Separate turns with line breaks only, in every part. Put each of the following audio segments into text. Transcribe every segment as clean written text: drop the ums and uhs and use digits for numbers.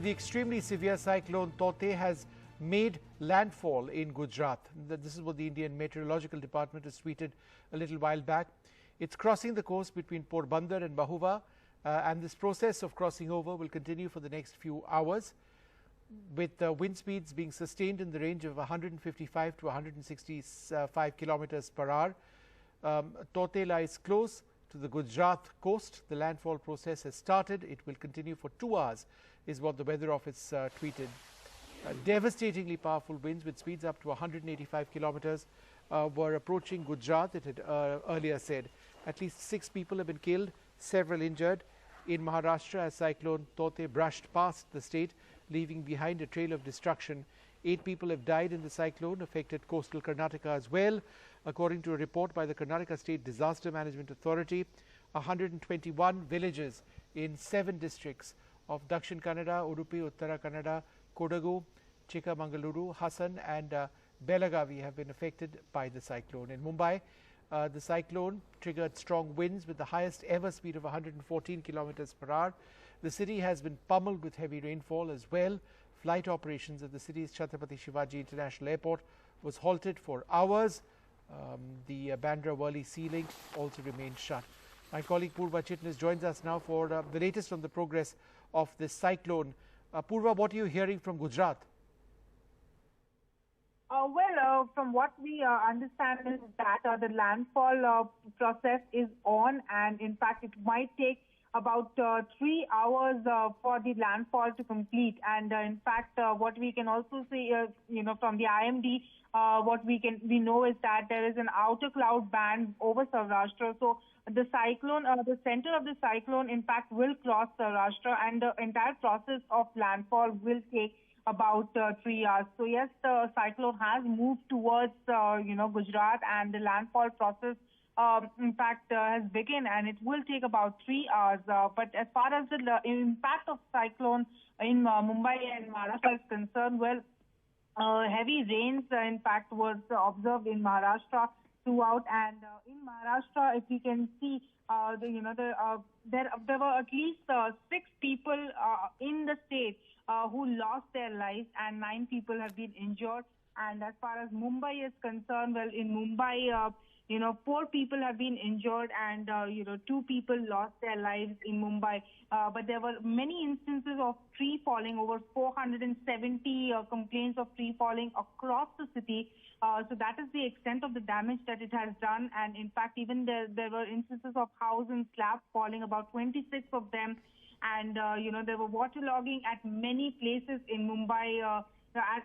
the extremely severe cyclone Tauktae has made landfall in Gujarat. This is what the Indian Meteorological Department has tweeted a little while back. It's crossing the coast between Porbandar and Mahuva, and this process of crossing over will continue for the next few hours, with wind speeds being sustained in the range of 155 to 165 kilometers per hour. Tauktae lies close to the Gujarat coast. The landfall process has started. It will continue for 2 hours, is what the weather office tweeted. Devastatingly powerful winds with speeds up to 185 kilometers were approaching Gujarat, it had earlier said. At least 6 people have been killed, several injured in Maharashtra as Cyclone Tauktae brushed past the state, leaving behind a trail of destruction. 8 people have died in the cyclone, affected coastal Karnataka as well. According to a report by the Karnataka State Disaster Management Authority, 121 villages in 7 districts of Dakshin Kannada, Udupi, Uttara Kannada, Kodagu, Chikkamangaluru, Hassan and Belagavi have been affected by the cyclone. In Mumbai, the cyclone triggered strong winds with the highest ever speed of 114 kilometers per hour. The city has been pummeled with heavy rainfall as well. Flight operations at the city's Chhatrapati Shivaji International Airport was halted for hours. The Bandra-Worli Sea Link also remained shut. My colleague Purva Chitnis joins us now for the latest on the progress of this cyclone. Purva, what are you hearing from Gujarat?
From what we understand is that the landfall process is on, and in fact it might take about 3 hours for the landfall to complete. And in fact, what we can also see, from the IMD, what we know is that there is an outer cloud band over Saurashtra. So the cyclone, the center of the cyclone, in fact, will cross Saurashtra, and the entire process of landfall will take about 3 hours. So yes, the cyclone has moved towards Gujarat, and the landfall process in fact has begun, and it will take about 3 hours. But as far as the impact of cyclone in Mumbai and Maharashtra is concerned, heavy rains in fact was observed in Maharashtra throughout, and in Maharashtra, if you can see, there were at least 6 people in the state who lost their lives, and 9 people have been injured. And as far as Mumbai is concerned, in Mumbai, 4 people have been injured, and 2 people lost their lives in Mumbai. But there were many instances of tree falling, over 470 complaints of tree falling across the city. So that is the extent of the damage that it has done. And in fact, even there were instances of house and slabs falling, about 26 of them. And, there were waterlogging at many places in Mumbai,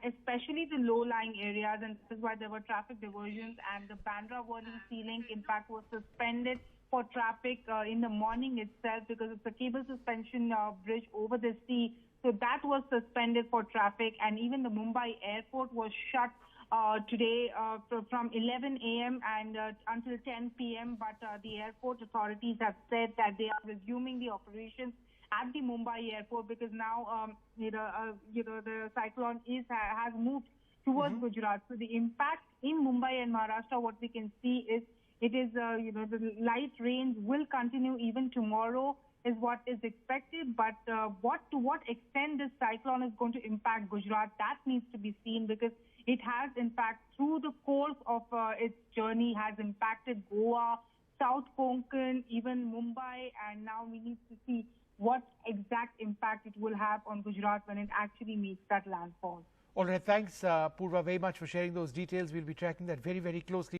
especially the low-lying areas, and this is why there were traffic diversions. And the Bandra-Worli Sea Link, in fact, was suspended for traffic in the morning itself, because it's a cable suspension bridge over the sea. So that was suspended for traffic, and even the Mumbai airport was shut today from 11 a.m. and until 10 p.m. But the airport authorities have said that they are resuming the operations at the Mumbai airport, because now the cyclone has moved towards Gujarat. So the impact in Mumbai and Maharashtra, what we can see is the light rains will continue even tomorrow, is what is expected. But to what extent this cyclone is going to impact Gujarat, that needs to be seen, because it has, in fact, through the course of its journey, has impacted Goa, South Konkan, even Mumbai, and now we need to see what exact impact it will have on Gujarat when it actually meets that landfall.
All right, thanks, Purva, very much for sharing those details. We'll be tracking that very, very closely.